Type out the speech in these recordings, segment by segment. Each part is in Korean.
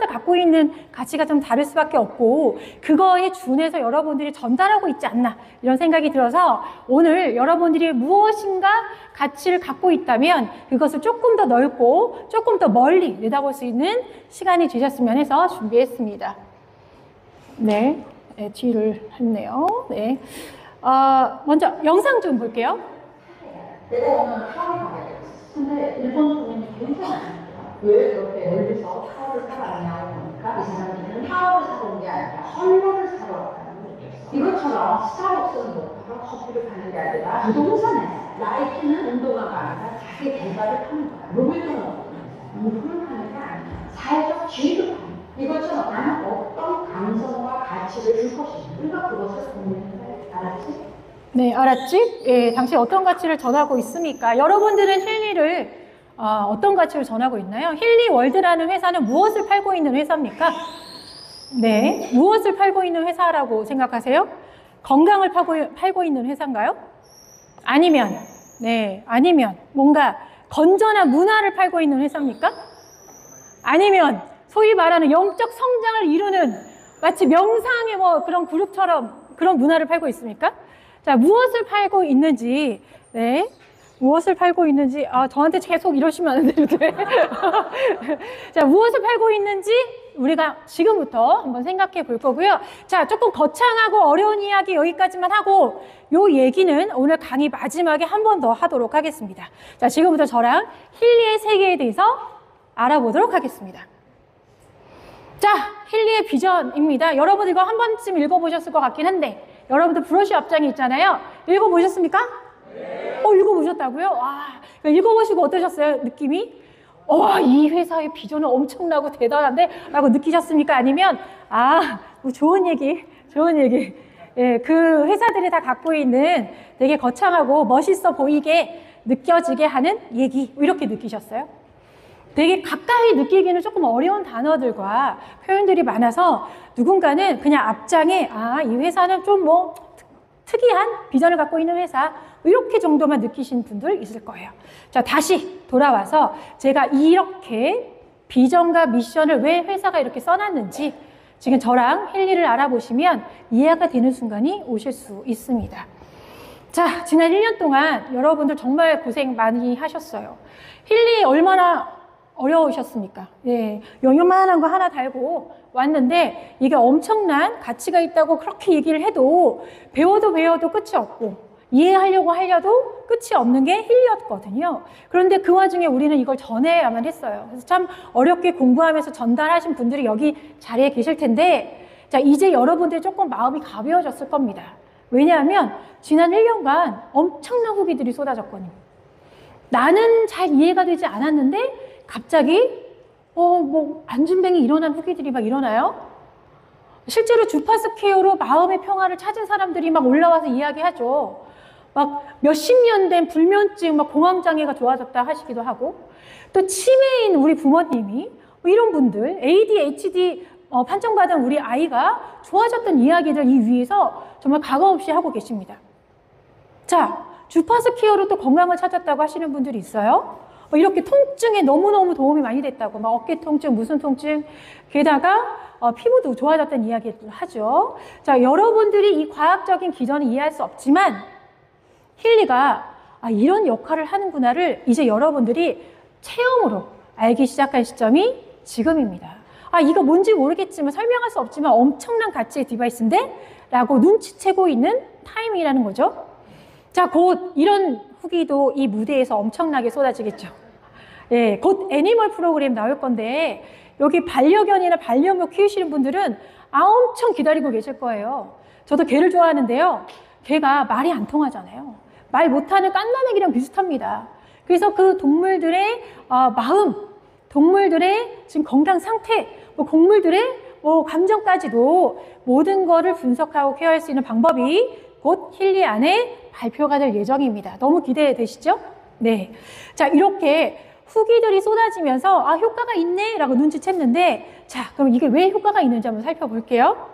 회사마다 갖고 있는 가치가 좀 다를 수밖에 없고 그거에 준해서 여러분들이 전달하고 있지 않나 이런 생각이 들어서 오늘 여러분들이 무엇인가 가치를 갖고 있다면 그것을 조금 더 넓고 조금 더 멀리 내다볼 수 있는 시간이 되셨으면 해서 준비했습니다. 네, 뒤를 했네요. 네, 먼저 영상 좀 볼게요. 내가 오늘 하루 가야 돼. 근데 일본 분이 괜찮아요. 왜 그렇게 멀리서 타워를 사러 가냐고 보니까 이 사람들은 타워를 사러 온 게 아니라 헐로를 사러 왔다는 거죠. 이것처럼 스타벅스는 바로 커피를 파는 게 아니라 부동산에 나이키는 운동화가 아니라 자기 대가를 파는 거야. 로비노는 물품을 파는 게 아니야. 사회적 지위를 파는 거야. 이것처럼 나는 어떤 감성과 가치를 줄 것인지 우리가 그것을 고민해야 돼. 알았지? 네, 알았지? 예, 당신 어떤 가치를 전하고 있습니까? 여러분들은 힐리를 어떤 가치를 전하고 있나요? 힐리월드라는 회사는 무엇을 팔고 있는 회사입니까? 네, 무엇을 팔고 있는 회사라고 생각하세요? 건강을 팔고 있는 회사인가요? 아니면 뭔가 건전한 문화를 팔고 있는 회사입니까? 아니면 소위 말하는 영적 성장을 이루는 마치 명상의 뭐 그런 그룹처럼 그런 문화를 팔고 있습니까? 자, 무엇을 팔고 있는지, 네. 무엇을 팔고 있는지, 저한테 계속 이러시면 안 되는데. 자, 무엇을 팔고 있는지 우리가 지금부터 한번 생각해 볼 거고요. 자, 조금 거창하고 어려운 이야기 여기까지만 하고, 요 얘기는 오늘 강의 마지막에 한 번 더 하도록 하겠습니다. 자, 지금부터 저랑 힐리의 세계에 대해서 알아보도록 하겠습니다. 자, 힐리의 비전입니다. 여러분 이거 한 번쯤 읽어보셨을 것 같긴 한데, 여러분들 브로셔 앞장에 있잖아요. 읽어보셨습니까? 네. 읽어보셨다고요? 와, 읽어보시고 어떠셨어요? 느낌이? 이 회사의 비전은 엄청나고 대단한데? 라고 느끼셨습니까? 아니면, 뭐 좋은 얘기. 예, 그 회사들이 다 갖고 있는 되게 거창하고 멋있어 보이게 느껴지게 하는 얘기. 이렇게 느끼셨어요? 되게 가까이 느끼기는 조금 어려운 단어들과 표현들이 많아서 누군가는 그냥 앞장에 이 회사는 좀 뭐 특이한 비전을 갖고 있는 회사 이렇게 정도만 느끼신 분들 있을 거예요. 자, 다시 돌아와서 제가 이렇게 비전과 미션을 왜 회사가 이렇게 써놨는지 지금 저랑 힐리를 알아보시면 이해가 되는 순간이 오실 수 있습니다. 자, 지난 1년 동안 여러분들 정말 고생 많이 하셨어요. 힐리 얼마나 어려우셨습니까? 예, 요만한 거 하나 달고 왔는데 이게 엄청난 가치가 있다고 그렇게 얘기를 해도 배워도 끝이 없고 이해하려고 하려도 끝이 없는 게 힐리였거든요. 그런데 그 와중에 우리는 이걸 전해야만 했어요. 그래서 참 어렵게 공부하면서 전달하신 분들이 여기 자리에 계실 텐데 자, 이제 여러분들이 조금 마음이 가벼워졌을 겁니다. 왜냐하면 지난 1년간 엄청난 후기들이 쏟아졌거든요. 나는 잘 이해가 되지 않았는데 갑자기 뭐 안준뱅이 일어난 후기들이 막 일어나요. 실제로 주파수 케어로 마음의 평화를 찾은 사람들이 막 올라와서 이야기하죠. 막 몇십 년 된 불면증, 막 공황장애가 좋아졌다 하시기도 하고 또 치매인 우리 부모님이 뭐 이런 분들 ADHD 판정받은 우리 아이가 좋아졌던 이야기를 이 위에서 정말 가감없이 하고 계십니다. 자, 주파수 케어로 또 건강을 찾았다고 하시는 분들이 있어요. 이렇게 통증에 너무너무 도움이 많이 됐다고 막 어깨 통증, 무슨 통증 게다가 피부도 좋아졌다는 이야기를 하죠. 자, 여러분들이 이 과학적인 기전을 이해할 수 없지만 힐리가 이런 역할을 하는구나를 이제 여러분들이 체험으로 알기 시작한 시점이 지금입니다. 이거 뭔지 모르겠지만 설명할 수 없지만 엄청난 가치의 디바이스인데? 라고 눈치채고 있는 타이밍이라는 거죠. 자, 곧 이런 후기도 이 무대에서 엄청나게 쏟아지겠죠. 예, 곧 애니멀 프로그램 나올 건데 여기 반려견이나 반려묘 키우시는 분들은 엄청 기다리고 계실 거예요. 저도 개를 좋아하는데요. 개가 말이 안 통하잖아요. 말 못하는 깐난애기랑 비슷합니다. 그래서 그 동물들의 마음, 동물들의 지금 건강 상태, 동물들의 감정까지도 모든 거를 분석하고 케어할 수 있는 방법이 곧 힐리 안에 발표가 될 예정입니다. 너무 기대되시죠? 네. 자, 이렇게 후기들이 쏟아지면서 효과가 있네 라고 눈치챘는데 자, 그럼 이게 왜 효과가 있는지 한번 살펴볼게요.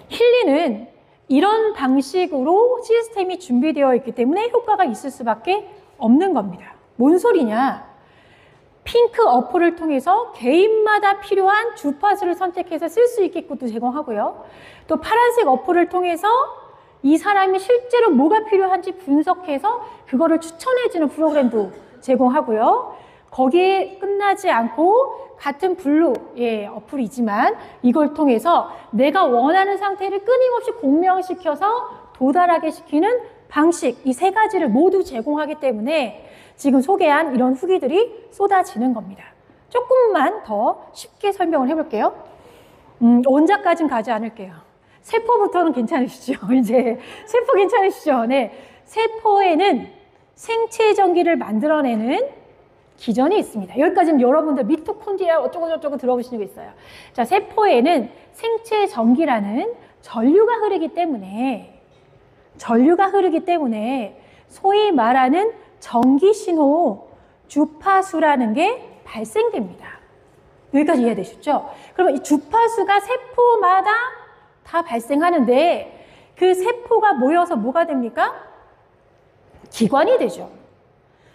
힐리는 이런 방식으로 시스템이 준비되어 있기 때문에 효과가 있을 수밖에 없는 겁니다. 뭔 소리냐? 핑크 어플을 통해서 개인마다 필요한 주파수를 선택해서 쓸 수 있게도 제공하고요. 또 파란색 어플을 통해서 이 사람이 실제로 뭐가 필요한지 분석해서 그거를 추천해주는 프로그램도 제공하고요. 거기에 끝나지 않고 같은 블루의 어플이지만 이걸 통해서 내가 원하는 상태를 끊임없이 공명시켜서 도달하게 시키는 방식, 이 세 가지를 모두 제공하기 때문에 지금 소개한 이런 후기들이 쏟아지는 겁니다. 조금만 더 쉽게 설명을 해볼게요. 원자까지는 가지 않을게요. 세포부터는 괜찮으시죠? 이제 세포 괜찮으시죠? 네, 세포에는 생체 전기를 만들어내는 기전이 있습니다. 여기까지는 여러분들 미토콘드리아 어쩌고저쩌고 들어보신 적 있어요. 자, 세포에는 생체 전기라는 전류가 흐르기 때문에 소위 말하는 전기 신호 주파수라는 게 발생됩니다. 여기까지 이해되셨죠? 그러면 이 주파수가 세포마다 다 발생하는데 그 세포가 모여서 뭐가 됩니까? 기관이 되죠.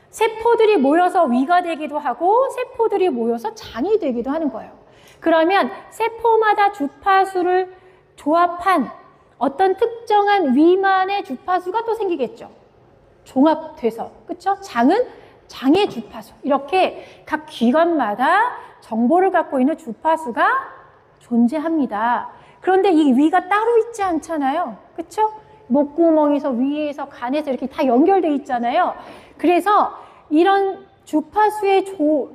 세포들이 모여서 위가 되기도 하고 세포들이 모여서 장이 되기도 하는 거예요. 그러면 세포마다 주파수를 조합한 어떤 특정한 위만의 주파수가 또 생기겠죠. 종합돼서, 그쵸? 장은 장의 주파수. 이렇게 각 기관마다 정보를 갖고 있는 주파수가 존재합니다. 그런데 이 위가 따로 있지 않잖아요. 그쵸? 목구멍에서 위에서 간에서 이렇게 다 연결되어 있잖아요. 그래서 이런 주파수의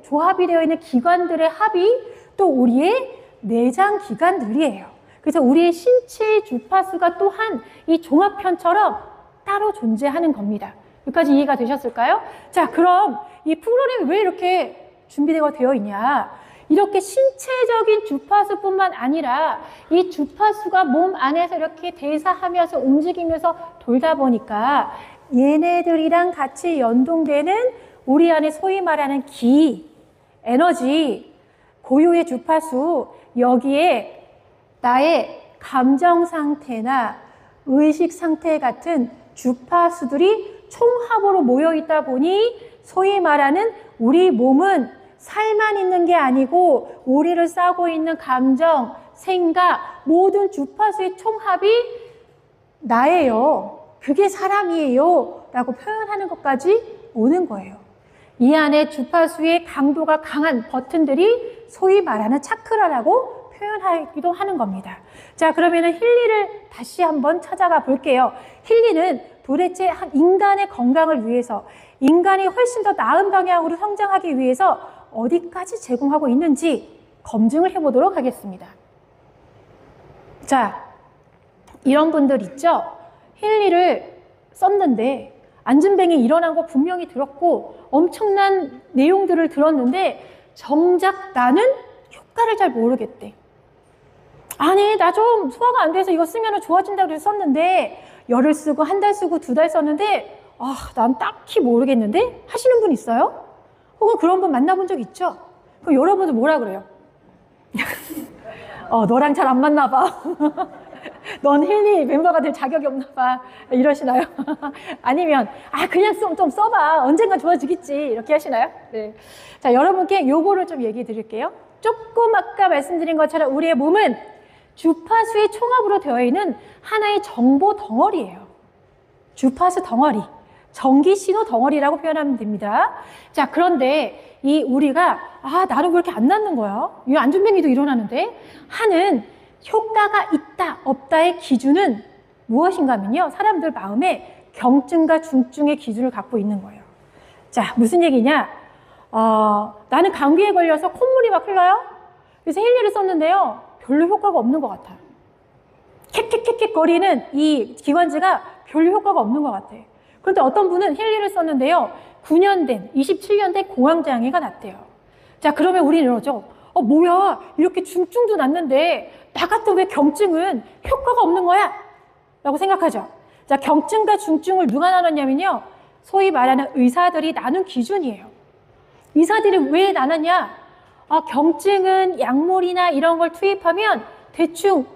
조합이 되어 있는 기관들의 합이 또 우리의 내장 기관들이에요. 그래서 우리의 신체의 주파수가 또한 이 종합편처럼 따로 존재하는 겁니다. 여기까지 이해가 되셨을까요? 자, 그럼 이 프로그램이 왜 이렇게 되어 있냐? 이렇게 신체적인 주파수뿐만 아니라 이 주파수가 몸 안에서 이렇게 대사하면서 움직이면서 돌다 보니까 얘네들이랑 같이 연동되는 우리 안에 소위 말하는 기, 에너지, 고유의 주파수, 여기에 나의 감정 상태나 의식 상태 같은 주파수들이 총합으로 모여 있다 보니 소위 말하는 우리 몸은 살만 있는 게 아니고 우리를 싸고 있는 감정, 생각, 모든 주파수의 총합이 나예요. 그게 사람이에요. 라고 표현하는 것까지 오는 거예요. 이 안에 주파수의 강도가 강한 버튼들이 소위 말하는 차크라라고 표현하기도 하는 겁니다. 자, 그러면은 힐리를 다시 한번 찾아가 볼게요. 힐리는 도대체 인간의 건강을 위해서, 인간이 훨씬 더 나은 방향으로 성장하기 위해서 어디까지 제공하고 있는지 검증을 해보도록 하겠습니다. 자, 이런 분들 있죠? 힐리를 썼는데 안진뱅이 일어난 거 분명히 들었고 엄청난 내용들을 들었는데 정작 나는 효과를 잘 모르겠대. 아니, 나 좀 소화가 안 돼서 이거 쓰면 좋아진다고 해서 썼는데 열흘 쓰고 한 달 쓰고 두 달 썼는데 난 딱히 모르겠는데 하시는 분 있어요? 혹은 그런 분 만나본 적 있죠? 그럼 여러분들 뭐라 그래요? 너랑 잘 안 맞나 봐. 넌 힐리 멤버가 될 자격이 없나 봐. 이러시나요? 아니면 그냥 좀 써봐. 언젠가 좋아지겠지. 이렇게 하시나요? 네. 자, 여러분께 요거를 좀 얘기해 드릴게요. 조금 아까 말씀드린 것처럼 우리의 몸은 주파수의 총합으로 되어 있는 하나의 정보 덩어리예요. 주파수 덩어리, 전기 신호 덩어리라고 표현하면 됩니다. 자, 그런데 이 우리가 나는 왜 이렇게 안 낫는 거야? 이 안진뱅이도 일어나는데 하는 효과가 있다, 없다의 기준은 무엇인가 하면요. 사람들 마음에 경증과 중증의 기준을 갖고 있는 거예요. 자, 무슨 얘기냐? 나는 감기에 걸려서 콧물이 막 흘러요. 그래서 힐리를 썼는데요. 별로 효과가 없는 것 같아요. 캑캑캑캑 거리는 이 기관지가 별로 효과가 없는 것 같아. 그런데 어떤 분은 힐리를 썼는데요. 9년 된, 27년 된 공황장애가 났대요. 자, 그러면 우리는 이러죠. 뭐야, 이렇게 중증도 났는데 나 같은 왜 경증은 효과가 없는 거야? 라고 생각하죠. 자, 경증과 중증을 누가 나눴냐면요. 소위 말하는 의사들이 나눈 기준이에요. 의사들이 왜 나눴냐? 경증은 약물이나 이런 걸 투입하면 대충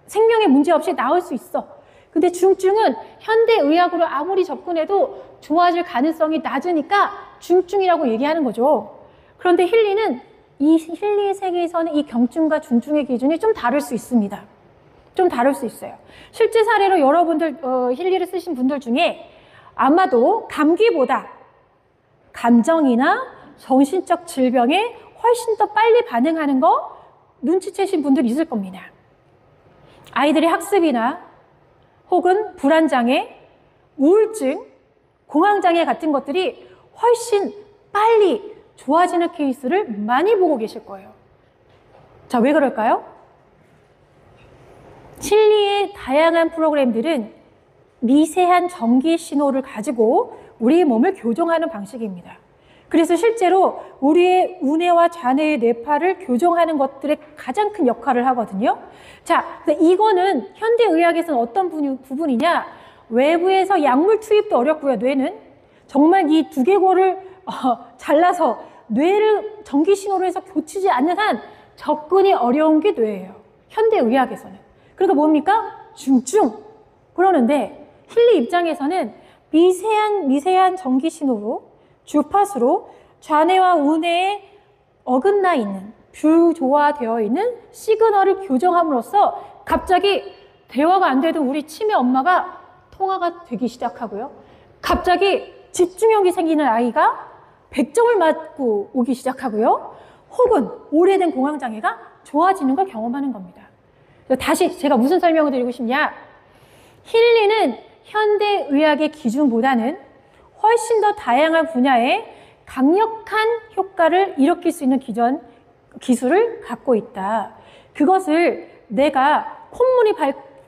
생명에 문제 없이 나을 수 있어. 근데 중증은 현대의학으로 아무리 접근해도 좋아질 가능성이 낮으니까 중증이라고 얘기하는 거죠. 그런데 힐리는 이 힐리의 세계에서는 이 경증과 중증의 기준이 좀 다를 수 있습니다. 좀 다를 수 있어요. 실제 사례로 여러분들 힐리를 쓰신 분들 중에 아마도 감기보다 감정이나 정신적 질병에 훨씬 더 빨리 반응하는 거 눈치채신 분들 있을 겁니다. 아이들의 학습이나 혹은 불안장애, 우울증, 공황장애 같은 것들이 훨씬 빨리 좋아지는 케이스를 많이 보고 계실 거예요. 자, 왜 그럴까요? 힐리의 다양한 프로그램들은 미세한 전기 신호를 가지고 우리의 몸을 교정하는 방식입니다. 그래서 실제로 우리의 우뇌와 좌뇌의 뇌파를 교정하는 것들의 가장 큰 역할을 하거든요. 자, 이거는 현대의학에서는 어떤 부분이냐? 외부에서 약물 투입도 어렵고요. 뇌는 정말 이 두개골을 잘라서 뇌를 전기 신호로 해서 교치지 않는 한 접근이 어려운 게 뇌예요. 현대의학에서는. 그러니까 뭡니까? 중증. 그러는데 힐리 입장에서는 미세한 전기 신호로 주파수로 좌뇌와 우뇌에 어긋나 있는 불조화되어 있는 시그널을 교정함으로써 갑자기 대화가 안 되던 우리 치매 엄마가 통화가 되기 시작하고요. 갑자기 집중력이 생기는 아이가 100점을 맞고 오기 시작하고요. 혹은 오래된 공황장애가 좋아지는 걸 경험하는 겁니다. 다시 제가 무슨 설명을 드리고 싶냐? 힐리는 현대의학의 기준보다는 훨씬 더 다양한 분야에 강력한 효과를 일으킬 수 있는 기술을 갖고 있다. 그것을 내가 콧물이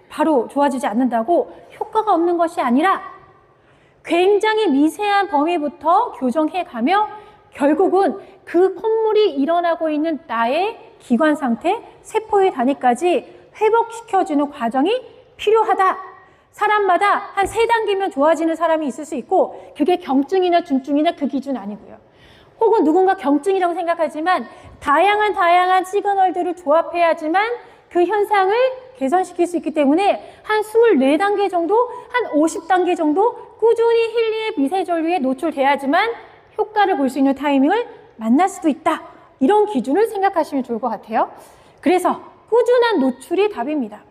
바로 좋아지지 않는다고 효과가 없는 것이 아니라 굉장히 미세한 범위부터 교정해가며 결국은 그 콧물이 일어나고 있는 나의 기관 상태, 세포의 단위까지 회복시켜주는 과정이 필요하다. 사람마다 한 3단계면 좋아지는 사람이 있을 수 있고 그게 경증이나 중증이나 그 기준 아니고요. 혹은 누군가 경증이라고 생각하지만 다양한 시그널들을 조합해야지만 그 현상을 개선시킬 수 있기 때문에 한 24단계 정도, 한 50단계 정도 꾸준히 힐리의 미세전류에 노출돼야지만 효과를 볼 수 있는 타이밍을 만날 수도 있다. 이런 기준을 생각하시면 좋을 것 같아요. 그래서 꾸준한 노출이 답입니다.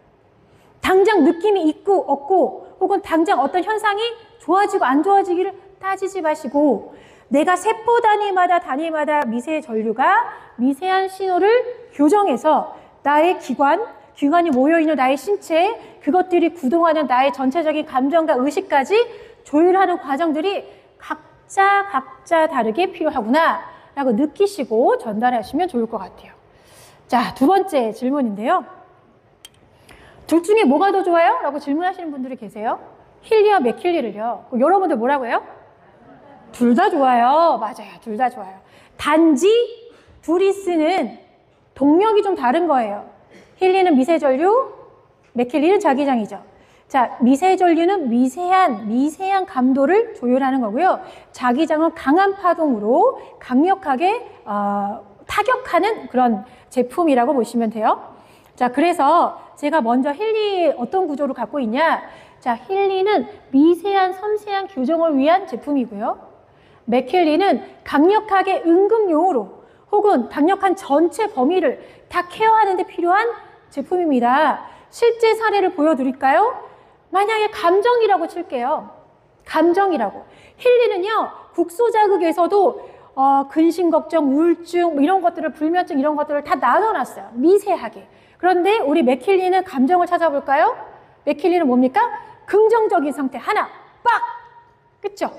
당장 느낌이 있고 없고 혹은 당장 어떤 현상이 좋아지고 안 좋아지기를 따지지 마시고 내가 세포 단위마다 미세 전류가 미세한 신호를 교정해서 나의 기관이 모여있는 나의 신체, 그것들이 구동하는 나의 전체적인 감정과 의식까지 조율하는 과정들이 각자 다르게 필요하구나 라고 느끼시고 전달하시면 좋을 것 같아요. 자, 두 번째 질문인데요. 둘 중에 뭐가 더 좋아요? 라고 질문하시는 분들이 계세요. 힐리와 맥힐리를요. 여러분들 뭐라고 해요? 둘 다 좋아요. 맞아요. 둘 다 좋아요. 단지 둘이 쓰는 동력이 좀 다른 거예요. 힐리는 미세전류, 맥힐리는 자기장이죠. 자, 미세전류는 미세한 감도를 조율하는 거고요. 자기장은 강한 파동으로 강력하게 타격하는 그런 제품이라고 보시면 돼요. 자, 그래서 제가 먼저 힐리 어떤 구조를 갖고 있냐? 자, 힐리는 미세한 섬세한 교정을 위한 제품이고요. 맥힐리는 강력하게 응급용으로 혹은 강력한 전체 범위를 다 케어하는 데 필요한 제품입니다. 실제 사례를 보여드릴까요? 만약에 감정이라고 칠게요. 감정이라고. 힐리는요, 국소자극에서도 근심 걱정, 우울증 뭐 이런 것들을, 불면증 이런 것들을 다 나눠놨어요. 미세하게. 그런데 우리 맥힐리는 감정을 찾아볼까요? 맥힐리는 뭡니까? 긍정적인 상태 하나, 빡! 그쵸?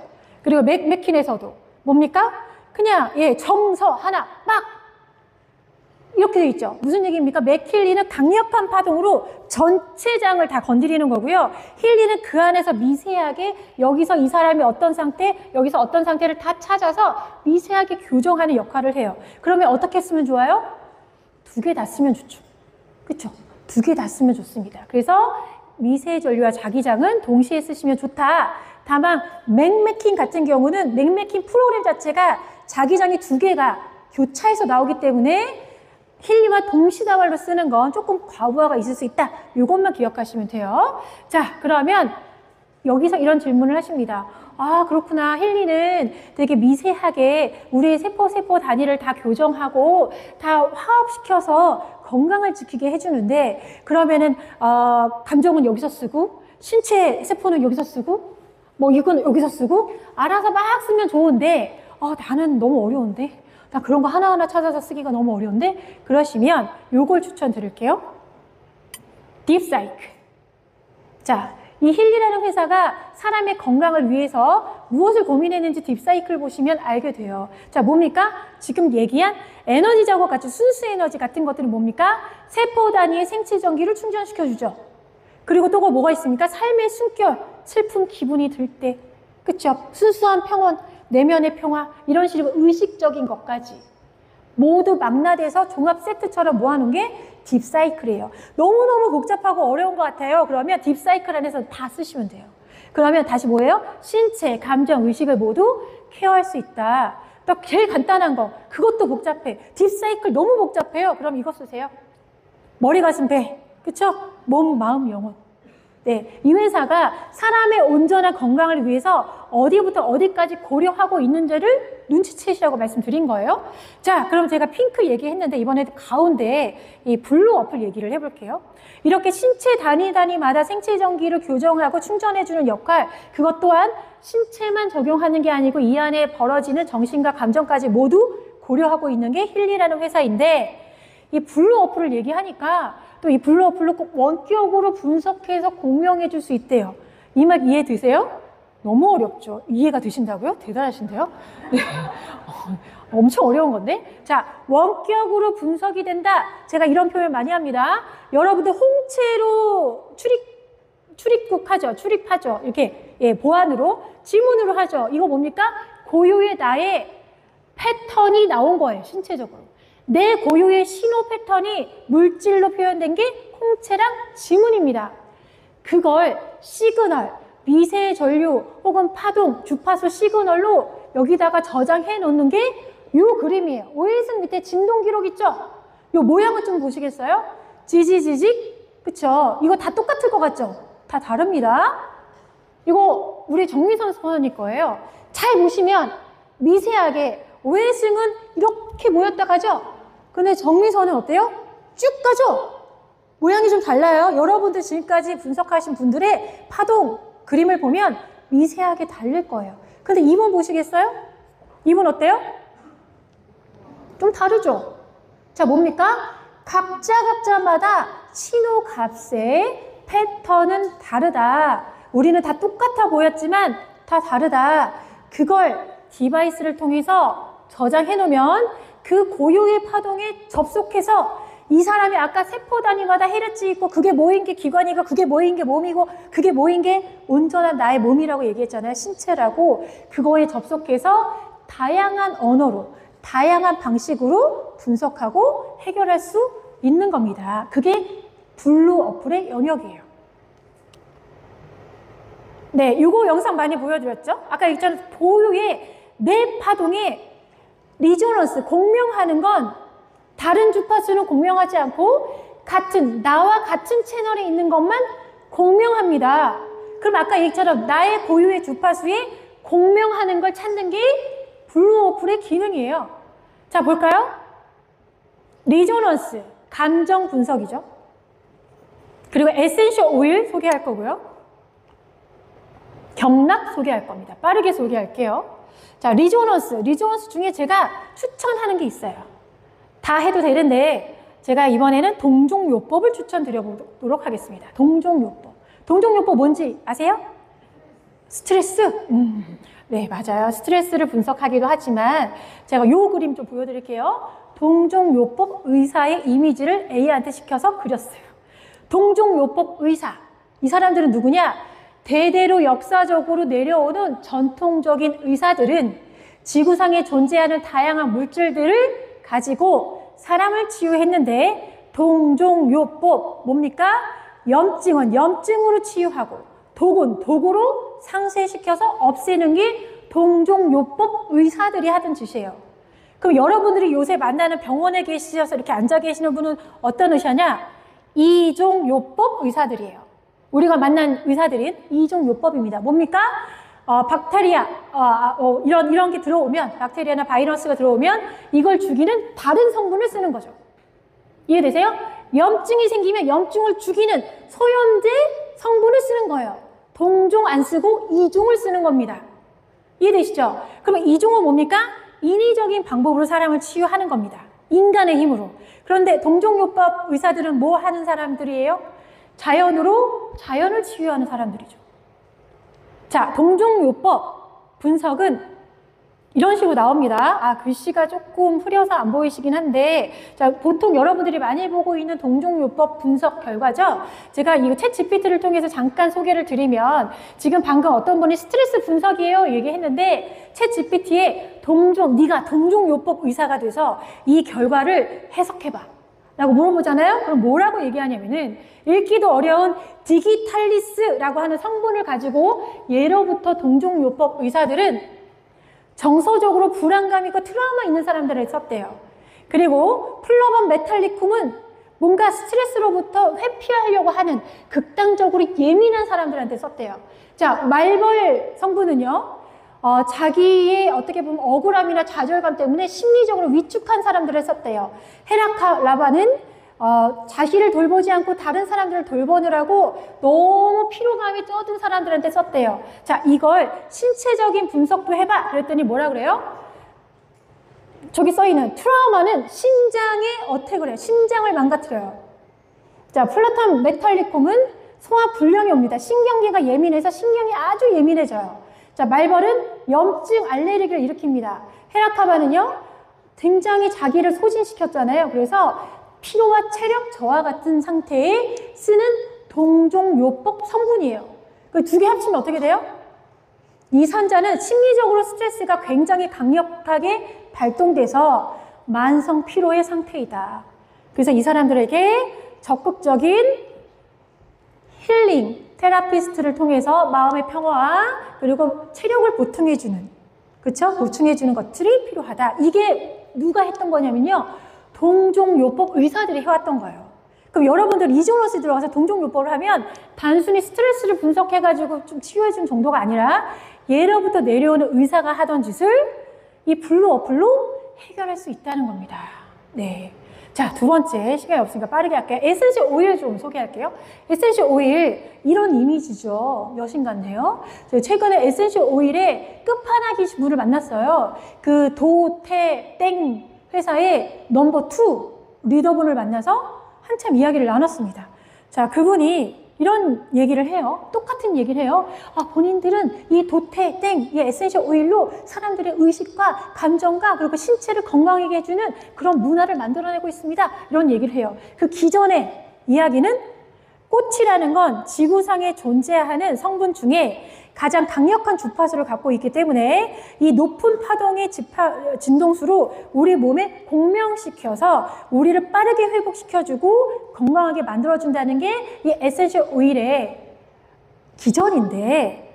그리고 맥킨에서도 뭡니까? 그냥 정서 하나, 빡! 이렇게 돼 있죠. 무슨 얘기입니까? 맥힐리는 강력한 파동으로 전체장을 다 건드리는 거고요. 힐리는 그 안에서 미세하게 여기서 이 사람이 어떤 상태, 여기서 어떤 상태를 다 찾아서 미세하게 교정하는 역할을 해요. 그러면 어떻게 쓰면 좋아요? 2개 다 쓰면 좋죠. 그쵸? 2개 다 쓰면 좋습니다. 그래서 미세전류와 자기장은 동시에 쓰시면 좋다. 다만 맥메킨 같은 경우는 맥메킨 프로그램 자체가 자기장이 2개가 교차해서 나오기 때문에 힐리와 동시다발로 쓰는 건 조금 과부하가 있을 수 있다. 이것만 기억하시면 돼요. 자, 그러면 여기서 이런 질문을 하십니다. 아, 그렇구나. 힐리는 되게 미세하게 우리의 세포 단위를 다 교정하고 다 화합시켜서 건강을 지키게 해주는데, 그러면은, 감정은 여기서 쓰고, 신체 세포는 여기서 쓰고, 뭐 이건 여기서 쓰고, 알아서 막 쓰면 좋은데, 나는 너무 어려운데? 나 그런 거 하나하나 찾아서 쓰기가 너무 어려운데? 그러시면 요걸 추천드릴게요. 딥사이클. 자, 이 힐리라는 회사가 사람의 건강을 위해서 무엇을 고민했는지 딥사이클 보시면 알게 돼요. 자, 뭡니까? 지금 얘기한 에너지 작업 같은 순수 에너지 같은 것들은 뭡니까? 세포 단위의 생체 전기를 충전시켜주죠. 그리고 또 뭐가 있습니까? 삶의 숨결, 슬픈 기분이 들 때, 그쵸? 순수한 평온, 내면의 평화, 이런 식으로 의식적인 것까지 모두 망라돼서 종합 세트처럼 모아놓은 게 딥사이클이에요. 너무너무 복잡하고 어려운 것 같아요. 그러면 딥사이클 안에서 다 쓰시면 돼요. 그러면 다시 뭐예요? 신체, 감정, 의식을 모두 케어할 수 있다. 또 제일 간단한 거, 그것도 복잡해. 딥사이클 너무 복잡해요. 그럼 이거 쓰세요. 머리, 가슴, 배. 그쵸? 몸, 마음, 영혼. 네, 이 회사가 사람의 온전한 건강을 위해서 어디부터 어디까지 고려하고 있는지를 눈치채시라고 말씀드린 거예요. 자, 그럼 제가 핑크 얘기했는데 이번에 가운데 이 블루 어플 얘기를 해볼게요. 이렇게 신체 단위마다 생체 전기를 교정하고 충전해주는 역할, 그것 또한 신체만 적용하는 게 아니고 이 안에 벌어지는 정신과 감정까지 모두 고려하고 있는 게 힐리라는 회사인데, 이 블루 어플을 얘기하니까 또 이 블루 어플로 꼭 원격으로 분석해서 공명해 줄 수 있대요. 이 말 이해되세요? 너무 어렵죠? 이해가 되신다고요? 대단하신데요? 네. 엄청 어려운 건데? 자, 원격으로 분석이 된다. 제가 이런 표현 많이 합니다. 여러분들 홍채로 출입하죠. 이렇게, 예, 보안으로, 지문으로 하죠. 이거 뭡니까? 고유의 나의 패턴이 나온 거예요, 신체적으로. 내 고유의 신호 패턴이 물질로 표현된 게 홍채랑 지문입니다. 그걸 시그널, 미세 전류 혹은 파동, 주파수 시그널로 여기다가 저장해 놓는 게 이 그림이에요. 오일승 밑에 진동 기록 있죠? 이 모양을 좀 보시겠어요? 지지지직, 그쵸? 이거 다 똑같을 것 같죠? 다 다릅니다. 이거 우리 정미선 선생님 거예요. 잘 보시면 미세하게 오일승은 이렇게 모였다 가죠? 근데 정미선은 어때요? 쭉 가죠? 모양이 좀 달라요. 여러분들 지금까지 분석하신 분들의 파동 그림을 보면 미세하게 다를 거예요. 근데 2번 보시겠어요? 2번 어때요? 좀 다르죠? 자, 뭡니까? 각자마다 신호 값의 패턴은 다르다. 우리는 다 똑같아 보였지만 다 다르다. 그걸 디바이스를 통해서 저장해 놓으면 그 고유의 파동에 접속해서 이 사람이 아까 세포 단위마다 헤르츠 있고 그게 모인 게 기관이고 그게 모인 게 몸이고 그게 모인 게 온전한 나의 몸이라고 얘기했잖아요. 신체라고. 그거에 접속해서 다양한 언어로 다양한 방식으로 분석하고 해결할 수 있는 겁니다. 그게 블루 어플의 영역이에요. 네, 이거 영상 많이 보여드렸죠? 아까 있잖아요. 고유의 내 파동에 리조넌스, 공명하는 건 다른 주파수는 공명하지 않고 나와 같은 채널에 있는 것만 공명합니다. 그럼 아까 얘기처럼 나의 고유의 주파수에 공명하는 걸 찾는 게 블루 어플의 기능이에요. 자, 볼까요? 리조넌스, 감정 분석이죠. 그리고 에센셜 오일 소개할 거고요. 경락 소개할 겁니다. 빠르게 소개할게요. 자, 리조넌스 중에 제가 추천하는 게 있어요. 다 해도 되는데 제가 이번에는 동종요법을 추천드려보도록 하겠습니다. 동종요법 뭔지 아세요? 스트레스? 네, 맞아요. 스트레스를 분석하기도 하지만 제가 요 그림 좀 보여드릴게요. 동종요법 의사의 이미지를 A한테 시켜서 그렸어요. 동종요법 의사. 이 사람들은 누구냐? 대대로 역사적으로 내려오는 전통적인 의사들은 지구상에 존재하는 다양한 물질들을 가지고 사람을 치유했는데 동종요법 뭡니까? 염증은 염증으로 치유하고 독은 독으로 상쇄시켜서 없애는 게 동종요법 의사들이 하던 짓이에요. 그럼 여러분들이 요새 만나는 병원에 계셔서 이렇게 앉아 계시는 분은 어떤 의사냐? 이종요법 의사들이에요. 우리가 만난 의사들은 이종요법입니다. 뭡니까? 박테리아, 이런 게 들어오면, 박테리아나 바이러스가 들어오면 이걸 죽이는 다른 성분을 쓰는 거죠. 이해되세요? 염증이 생기면 염증을 죽이는 소염제 성분을 쓰는 거예요. 동종 안 쓰고 이종을 쓰는 겁니다. 이해되시죠? 그러면 이종은 뭡니까? 인위적인 방법으로 사람을 치유하는 겁니다. 인간의 힘으로. 그런데 동종요법 의사들은 뭐 하는 사람들이에요? 자연으로 자연을 치유하는 사람들이죠. 자, 동종요법 분석은 이런 식으로 나옵니다. 글씨가 조금 흐려서 안 보이시긴 한데, 자, 보통 여러분들이 많이 보고 있는 동종요법 분석 결과죠. 제가 이거 챗 GPT를 통해서 잠깐 소개를 드리면, 지금 방금 어떤 분이 스트레스 분석이에요 얘기했는데, 챗 GPT에 네가 동종요법 의사가 돼서 이 결과를 해석해봐 라고 물어보잖아요. 그럼 뭐라고 얘기하냐면은, 읽기도 어려운 디기탈리스라고 하는 성분을 가지고 예로부터 동종요법 의사들은 정서적으로 불안감 있고 트라우마 있는 사람들을 썼대요. 그리고 플로번 메탈리쿰은 뭔가 스트레스로부터 회피하려고 하는 극단적으로 예민한 사람들한테 썼대요. 자, 말벌 성분은요, 자기의 어떻게 보면 억울함이나 좌절감 때문에 심리적으로 위축한 사람들을 썼대요. 헤라카 라바는 자신을 돌보지 않고 다른 사람들을 돌보느라고 너무 피로감이 쩌든 사람들한테 썼대요. 자, 이걸 신체적인 분석도 해봐. 그랬더니 뭐라 그래요? 저기 써있는 트라우마는 심장에 어택을 해요. 심장을 망가뜨려요. 자, 플라톤 메탈리쿰은 소화 불량이 옵니다. 신경계가 예민해서 신경이 아주 예민해져요. 자, 말벌은 염증, 알레르기를 일으킵니다. 헤라카바는요, 굉장히 자기를 소진시켰잖아요. 그래서 피로와 체력 저하 같은 상태에 쓰는 동종요법 성분이에요. 그 두 개 합치면 어떻게 돼요? 이 산자는 심리적으로 스트레스가 굉장히 강력하게 발동돼서 만성 피로의 상태이다. 그래서 이 사람들에게 적극적인 힐링, 테라피스트를 통해서 마음의 평화와 그리고 체력을 보충해주는, 그쵸? 보충해주는 것들이 필요하다. 이게 누가 했던 거냐면요, 동종요법 의사들이 해왔던 거예요. 그럼 여러분들 이종로스 들어가서 동종요법을 하면 단순히 스트레스를 분석해가지고 좀 치유해준 정도가 아니라 예로부터 내려오는 의사가 하던 짓을 이 블루 어플로 해결할 수 있다는 겁니다. 네. 자, 두 번째, 시간이 없으니까 빠르게 할게요. 에센셜 오일 좀 소개할게요. 에센셜 오일, 이런 이미지죠. 여신 같네요. 최근에 에센셜 오일의 끝판왕이 분을 만났어요. 그 도태땡 회사의 넘버 2 리더분을 만나서 한참 이야기를 나눴습니다. 자, 그분이 이런 얘기를 해요. 똑같은 얘기를 해요. 본인들은 이 도태땡, 이 에센셜 오일로 사람들의 의식과 감정과 그리고 신체를 건강하게 해주는 그런 문화를 만들어내고 있습니다. 이런 얘기를 해요. 그 기존의 이야기는 꽃이라는 건 지구상에 존재하는 성분 중에 가장 강력한 주파수를 갖고 있기 때문에 이 높은 파동의 진동수로 우리 몸에 공명시켜서 우리를 빠르게 회복시켜주고 건강하게 만들어준다는 게 이 에센셜 오일의 기전인데,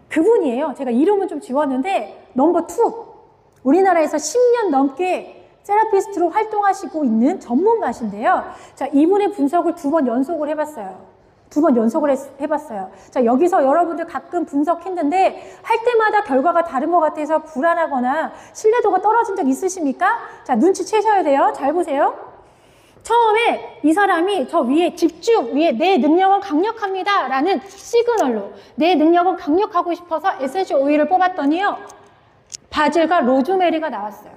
그분이에요. 제가 이름은 좀 지웠는데 넘버 2, 우리나라에서 10년 넘게 세라피스트로 활동하시고 있는 전문가신데요. 자, 이분의 분석을 2번 연속을 해봤어요. 2번 연속을 해봤어요. 자, 여기서 여러분들 가끔 분석했는데 할 때마다 결과가 다른 것 같아서 불안하거나 신뢰도가 떨어진 적 있으십니까? 자, 눈치채셔야 돼요. 잘 보세요. 처음에 이 사람이 저 위에 집중, 위에 내 능력은 강력합니다 라는 시그널로 내 능력은 강력하고 싶어서 에센셜 오일을 뽑았더니요, 바질과 로즈메리가 나왔어요.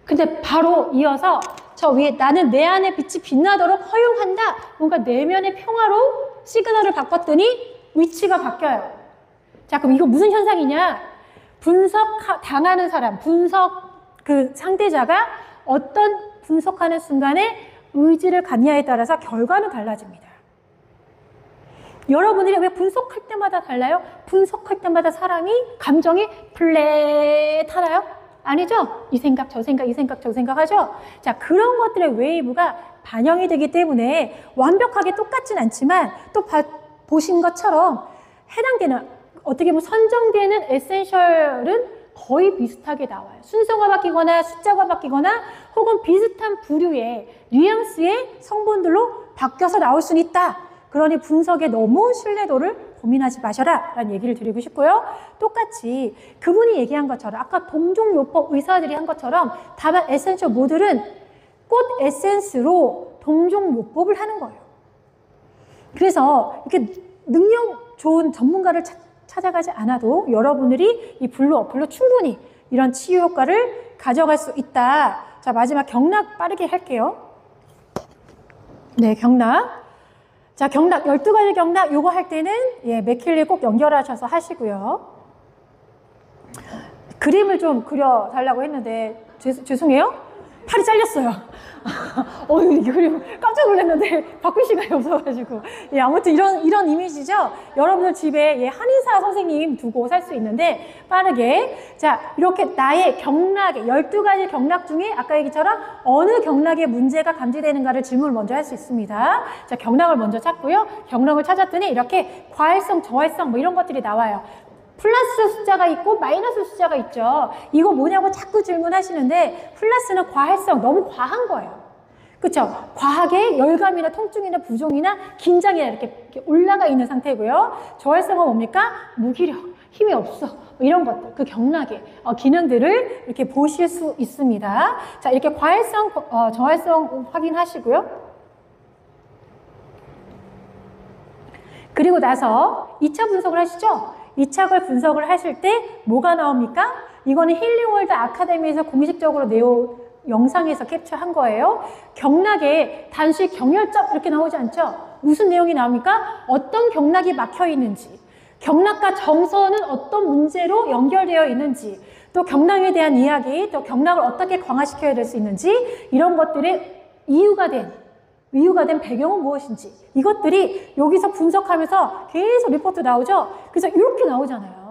근데 바로 이어서 저 위에 나는 내 안의 빛이 빛나도록 허용한다, 뭔가 내면의 평화로 시그널을 바꿨더니 위치가 바뀌어요. 자, 그럼 이거 무슨 현상이냐? 당하는 사람, 그 상대자가 어떤 분석하는 순간에 의지를 갖냐에 따라서 결과는 달라집니다. 여러분들이 왜 분석할 때마다 달라요? 분석할 때마다 사람이 감정이 플랫하나요? 아니죠? 이 생각, 저 생각, 이 생각, 저 생각 하죠? 자, 그런 것들의 웨이브가 반영이 되기 때문에 완벽하게 똑같진 않지만 또 보신 것처럼 해당되는, 어떻게 보면 선정되는 에센셜은 거의 비슷하게 나와요. 순서가 바뀌거나 숫자가 바뀌거나 혹은 비슷한 부류의 뉘앙스의 성분들로 바뀌어서 나올 수는 있다. 그러니 분석에 너무 신뢰도를 고민하지 마셔라 라는 얘기를 드리고 싶고요. 똑같이 그분이 얘기한 것처럼 아까 동종요법 의사들이 한 것처럼 다만 에센셜 모델은 꽃 에센스로 동종요법을 하는 거예요. 그래서 이렇게 능력 좋은 전문가를 찾아가지 않아도 여러분들이 이 블루 어플로 충분히 이런 치유 효과를 가져갈 수 있다. 자, 마지막 경락 빠르게 할게요. 네, 경락. 자, 경락, 12가지 경락 요거 할 때는 맥킬리 꼭 연결하셔서 하시고요. 그림을 좀 그려달라고 했는데 죄송해요. 팔이 잘렸어요. 이 그림 깜짝 놀랐는데 바꿀 시간이 없어가지고. 아무튼 이런 이미지죠. 여러분들 집에 한의사 선생님 두고 살 수 있는데 빠르게. 자, 이렇게 나의 경락에 12가지 경락 중에 아까 얘기처럼 어느 경락에 문제가 감지되는가를 질문을 먼저 할 수 있습니다. 자, 경락을 먼저 찾고요. 경락을 찾았더니 이렇게 과활성, 저활성 뭐 이런 것들이 나와요. 플러스 숫자가 있고 마이너스 숫자가 있죠. 이거 뭐냐고 자꾸 질문하시는데 플러스는 과활성, 너무 과한 거예요. 그렇죠? 과하게 열감이나 통증이나 부종이나 긴장이나 이렇게 올라가 있는 상태고요. 저활성은 뭡니까? 무기력, 힘이 없어. 이런 것들, 그 경락의 기능들을 이렇게 보실 수 있습니다. 자, 이렇게 과활성, 저활성 확인하시고요. 그리고 나서 2차 분석을 하시죠? 2차 분석을 하실 때 뭐가 나옵니까? 이거는 힐링월드 아카데미에서 공식적으로 영상에서 캡처한 거예요. 경락에 단시 경혈점 이렇게 나오지 않죠? 무슨 내용이 나옵니까? 어떤 경락이 막혀 있는지, 경락과 정서는 어떤 문제로 연결되어 있는지, 또 경락에 대한 이야기, 또 경락을 어떻게 강화시켜야 될 수 있는지, 이런 것들의 이유가 된 배경은 무엇인지, 이것들이 여기서 분석하면서 계속 리포트 나오죠? 그래서 이렇게 나오잖아요.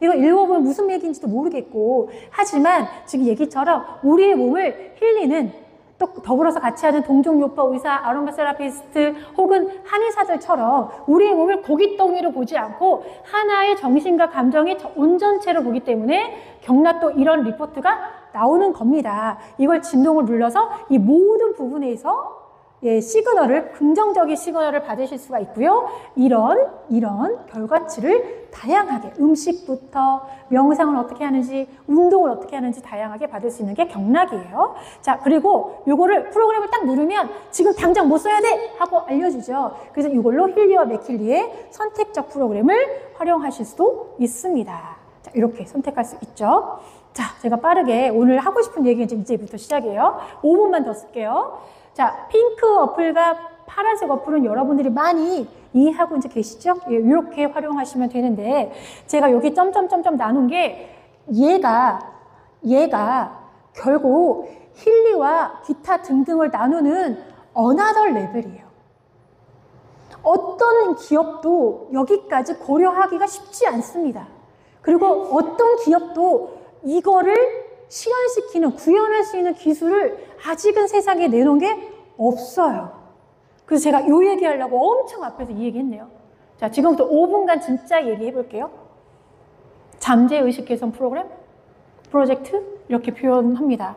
이거 읽어보면 무슨 얘기인지도 모르겠고, 하지만 지금 얘기처럼 우리의 몸을 힐리는, 또 더불어서 같이 하는 동종요법 의사, 아로마 세라피스트 혹은 한의사들처럼 우리의 몸을 고깃덩이로 보지 않고 하나의 정신과 감정의 온전체로 보기 때문에 경락도 이런 리포트가 나오는 겁니다. 이걸 진동을 눌러서 이 모든 부분에서 시그널을, 긍정적인 시그널을 받으실 수가 있고요. 이런 결과치를 다양하게, 음식부터 명상을 어떻게 하는지, 운동을 어떻게 하는지 다양하게 받을 수 있는 게 경락이에요. 자, 그리고 요거를 프로그램을 딱 누르면 지금 당장 못 써야 돼! 하고 알려주죠. 그래서 이걸로 힐리와 맥힐리의 선택적 프로그램을 활용하실 수도 있습니다. 자, 이렇게 선택할 수 있죠. 자, 제가 빠르게 오늘 하고 싶은 얘기는 이제부터 시작이에요. 5분만 더 쓸게요. 자, 핑크 어플과 파란색 어플은 여러분들이 많이 이해하고 이제 계시죠? 이렇게 활용하시면 되는데, 제가 여기 점점점점 나눈 게 얘가 결국 힐리와 기타 등등을 나누는 어나더 레벨이에요. 어떤 기업도 여기까지 고려하기가 쉽지 않습니다. 그리고 어떤 기업도 이거를 실현시키는, 구현할 수 있는 기술을 아직은 세상에 내놓은 게 없어요. 그래서 제가 이 얘기하려고 엄청 앞에서 이 얘기했네요. 자, 지금부터 5분간 진짜 얘기해 볼게요. 잠재의식 개선 프로그램, 프로젝트 이렇게 표현합니다.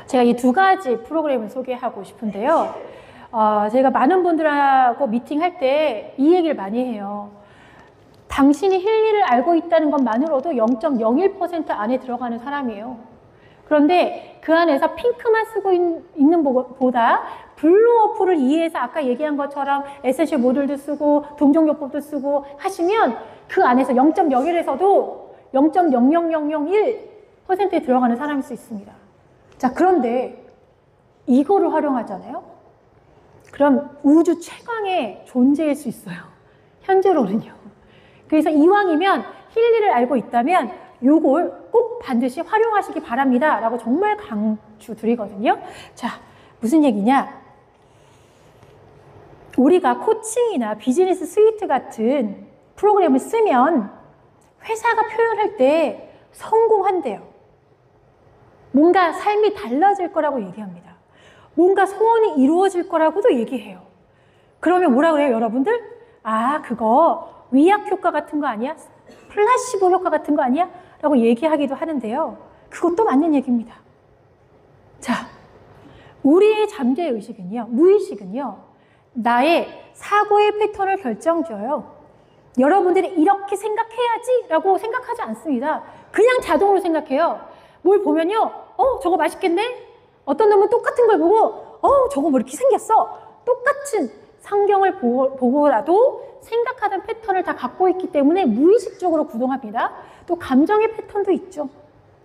제가 이 2가지 프로그램을 소개하고 싶은데요. 제가 많은 분들하고 미팅할 때 이 얘기를 많이 해요. 당신이 힐리를 알고 있다는 것만으로도 0.01% 안에 들어가는 사람이에요. 그런데 그 안에서 핑크만 쓰고 있는 보다 블루 어플을 이해해서 아까 얘기한 것처럼 에센셜 모듈도 쓰고 동종요법도 쓰고 하시면 그 안에서 0.01에서도 0.00001%에 들어가는 사람일 수 있습니다. 자, 그런데 이거를 활용하잖아요? 그럼 우주 최강의 존재일 수 있어요. 현재로는요. 그래서 이왕이면 힐리를 알고 있다면 요걸 꼭 반드시 활용하시기 바랍니다. 라고 정말 강추 드리거든요. 자, 무슨 얘기냐? 우리가 코칭이나 비즈니스 스위트 같은 프로그램을 쓰면 회사가 표현할 때 성공한대요. 뭔가 삶이 달라질 거라고 얘기합니다. 뭔가 소원이 이루어질 거라고도 얘기해요. 그러면 뭐라 그래요, 여러분들? 아, 그거 위약 효과 같은 거 아니야? 플라시보 효과 같은 거 아니야? 라고 얘기하기도 하는데요. 그것도 맞는 얘기입니다. 자, 우리의 잠재의식은요, 무의식은요, 나의 사고의 패턴을 결정지어요. 여러분들이 이렇게 생각해야지 라고 생각하지 않습니다. 그냥 자동으로 생각해요. 뭘 보면요. 저거 맛있겠네? 어떤 놈은 똑같은 걸 보고 저거 뭐 이렇게 생겼어? 똑같은 성경을 보고라도 생각하던 패턴을 다 갖고 있기 때문에 무의식적으로 구동합니다. 또 감정의 패턴도 있죠.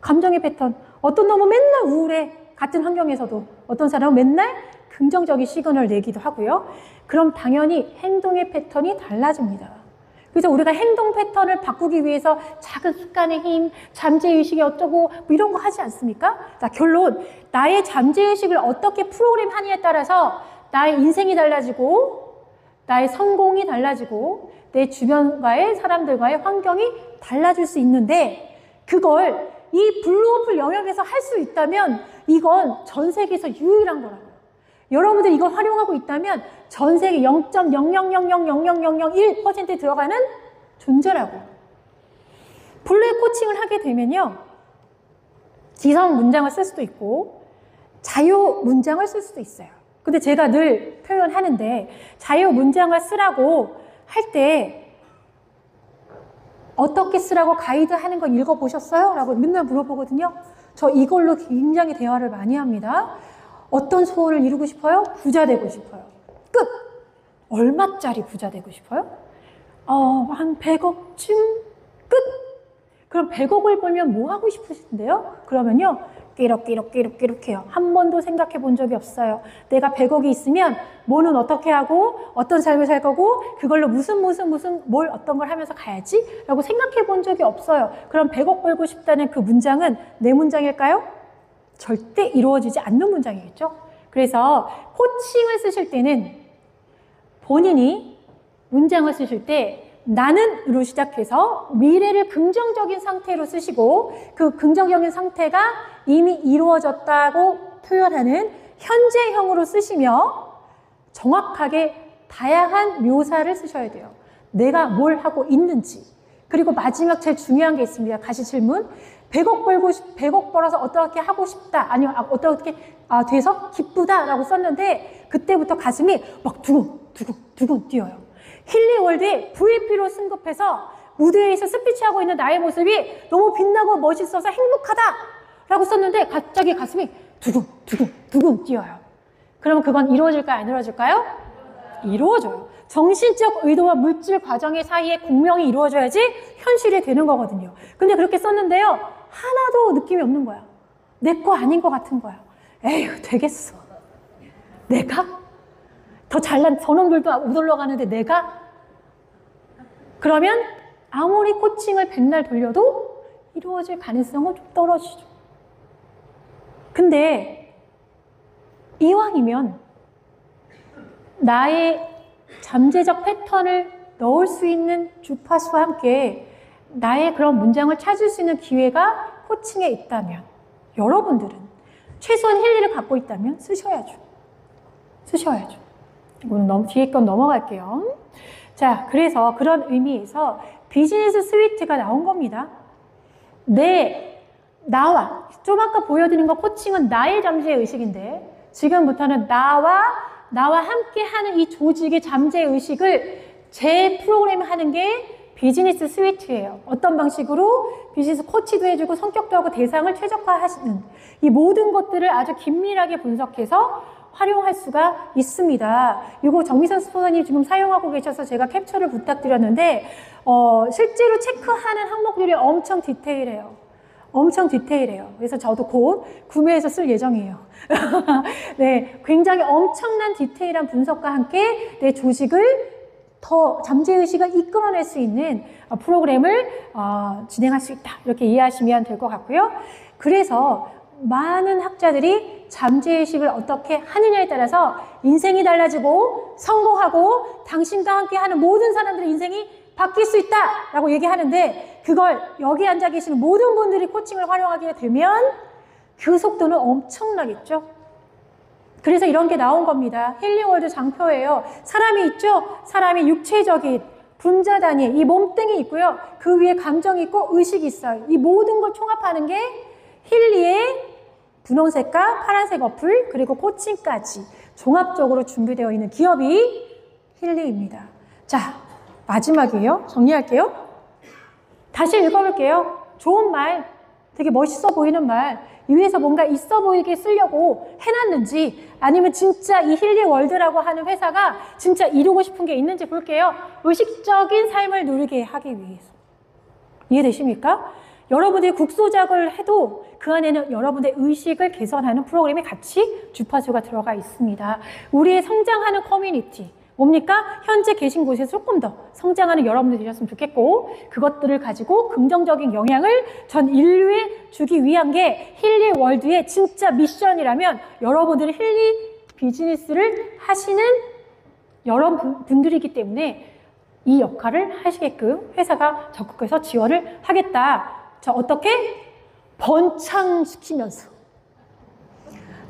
감정의 패턴. 어떤 놈은 맨날 우울해. 같은 환경에서도. 어떤 사람은 맨날 긍정적인 시그널을 내기도 하고요. 그럼 당연히 행동의 패턴이 달라집니다. 그래서 우리가 행동 패턴을 바꾸기 위해서 작은 습관의 힘, 잠재의식이 어쩌고 뭐 이런 거 하지 않습니까? 자, 결론. 나의 잠재의식을 어떻게 프로그램하느냐에 따라서 나의 인생이 달라지고 나의 성공이 달라지고 내 주변과의 사람들과의 환경이 달라질 수 있는데 그걸 이 블루오플 영역에서 할 수 있다면 이건 전 세계에서 유일한 거라고요. 여러분들이 이걸 활용하고 있다면 전 세계 0.000000001% 들어가는 존재라고요. 블루의 코칭을 하게 되면요. 기성 문장을 쓸 수도 있고 자유 문장을 쓸 수도 있어요. 근데 제가 늘 표현하는데 자유 문장을 쓰라고 할 때 어떻게 쓰라고 가이드 하는 거 읽어보셨어요? 라고 맨날 물어보거든요. 저 이걸로 굉장히 대화를 많이 합니다. 어떤 소원을 이루고 싶어요? 부자 되고 싶어요. 끝! 얼마짜리 부자 되고 싶어요? 한 100억쯤? 끝! 그럼 100억을 벌면 뭐 하고 싶으신데요? 그러면요. 끼룩 해요. 한 번도 생각해 본 적이 없어요. 내가 100억이 있으면 뭐는 어떻게 하고 어떤 삶을 살 거고 그걸로 무슨 뭘 어떤 걸 하면서 가야지? 라고 생각해 본 적이 없어요. 그럼 100억 벌고 싶다는 그 문장은 내 문장일까요? 절대 이루어지지 않는 문장이겠죠. 그래서 코칭을 쓰실 때는 본인이 문장을 쓰실 때 나는으로 시작해서 미래를 긍정적인 상태로 쓰시고 그 긍정적인 상태가 이미 이루어졌다고 표현하는 현재형으로 쓰시며 정확하게 다양한 묘사를 쓰셔야 돼요. 내가 뭘 하고 있는지. 그리고 마지막 제일 중요한 게 있습니다. 다시 질문. 100억 벌어서 어떻게 하고 싶다. 아니면 어떻게 돼서 기쁘다라고 썼는데 그때부터 가슴이 막 두근두근 뛰어요. 힐리월드의 VIP로 승급해서 무대에서 스피치하고 있는 나의 모습이 너무 빛나고 멋있어서 행복하다라고 썼는데 갑자기 가슴이 두근 뛰어요. 그러면 그건 이루어질까요? 안 이루어질까요? 이루어져요. 정신적 의도와 물질 과정의 사이에 공명이 이루어져야지 현실이 되는 거거든요. 근데 그렇게 썼는데요. 하나도 느낌이 없는 거야. 내 거 아닌 것 같은 거야. 에휴, 되겠어. 내가? 더 잘난 저놈들도 못 올라가는데 내가? 그러면 아무리 코칭을 백날 돌려도 이루어질 가능성은 좀 떨어지죠. 근데 이왕이면 나의 잠재적 패턴을 넣을 수 있는 주파수와 함께 나의 그런 문장을 찾을 수 있는 기회가 코칭에 있다면 여러분들은 최소한 힐리를 갖고 있다면 쓰셔야죠. 오늘 뒤에 건 넘어갈게요. 자, 그래서 그런 의미에서 비즈니스 스위트가 나온 겁니다. 나와 좀 아까 보여드린 거 코칭은 나의 잠재의식인데 지금부터는 나와 함께 하는 이 조직의 잠재의식을 재프로그램하는 게 비즈니스 스위트예요. 어떤 방식으로 비즈니스 코치도 해주고 성격도 하고 대상을 최적화하시는 이 모든 것들을 아주 긴밀하게 분석해서 활용할 수가 있습니다. 이거 정미선 스포너님 지금 사용하고 계셔서 제가 캡처를 부탁드렸는데 실제로 체크하는 항목들이 엄청 디테일해요. 그래서 저도 곧 구매해서 쓸 예정이에요. 네, 굉장히 엄청난 디테일한 분석과 함께 내 조직을 더 잠재의식을 이끌어낼 수 있는 프로그램을 진행할 수 있다. 이렇게 이해하시면 될 것 같고요. 그래서 많은 학자들이 잠재의식을 어떻게 하느냐에 따라서 인생이 달라지고 성공하고 당신과 함께하는 모든 사람들의 인생이 바뀔 수 있다라고 얘기하는데 그걸 여기 앉아 계시는 모든 분들이 코칭을 활용하게 되면 그 속도는 엄청나겠죠. 그래서 이런 게 나온 겁니다. 힐링월드 장표예요. 사람이 있죠? 사람이 육체적인 분자 단위, 이 몸뚱이 있고요. 그 위에 감정이 있고 의식이 있어요. 이 모든 걸 총합하는 게 힐리의 분홍색과 파란색 어플 그리고 코칭까지 종합적으로 준비되어 있는 기업이 힐리입니다. 자, 마지막이에요. 정리할게요. 다시 읽어볼게요. 좋은 말, 되게 멋있어 보이는 말, 이 위에서 뭔가 있어 보이게 쓰려고 해놨는지 아니면 진짜 이 힐리월드라고 하는 회사가 진짜 이루고 싶은 게 있는지 볼게요. 의식적인 삶을 누리게 하기 위해서. 이해되십니까? 여러분들이 국소작을 해도 그 안에는 여러분의 의식을 개선하는 프로그램이 같이 주파수가 들어가 있습니다. 우리의 성장하는 커뮤니티, 뭡니까? 현재 계신 곳에서 조금 더 성장하는 여러분들이 되셨으면 좋겠고 그것들을 가지고 긍정적인 영향을 전 인류에 주기 위한 게 힐리 월드의 진짜 미션이라면 여러분들이 힐리 비즈니스를 하시는 여러분들이기 때문에 이 역할을 하시게끔 회사가 적극해서 지원을 하겠다. 자, 어떻게? 번창시키면서.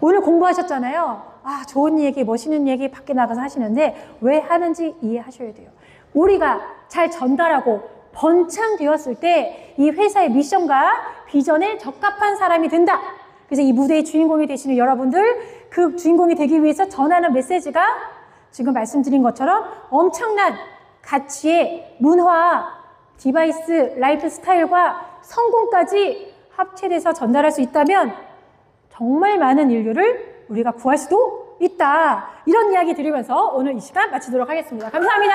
오늘 공부하셨잖아요. 아, 좋은 얘기, 멋있는 얘기 밖에 나가서 하시는데 왜 하는지 이해하셔야 돼요. 우리가 잘 전달하고 번창되었을 때 이 회사의 미션과 비전에 적합한 사람이 된다. 그래서 이 무대의 주인공이 되시는 여러분들, 그 주인공이 되기 위해서 전하는 메시지가 지금 말씀드린 것처럼 엄청난 가치의 문화, 디바이스, 라이프 스타일과 성공까지 합체돼서 전달할 수 있다면 정말 많은 인류를 우리가 구할 수도 있다. 이런 이야기 드리면서 오늘 이 시간 마치도록 하겠습니다. 감사합니다.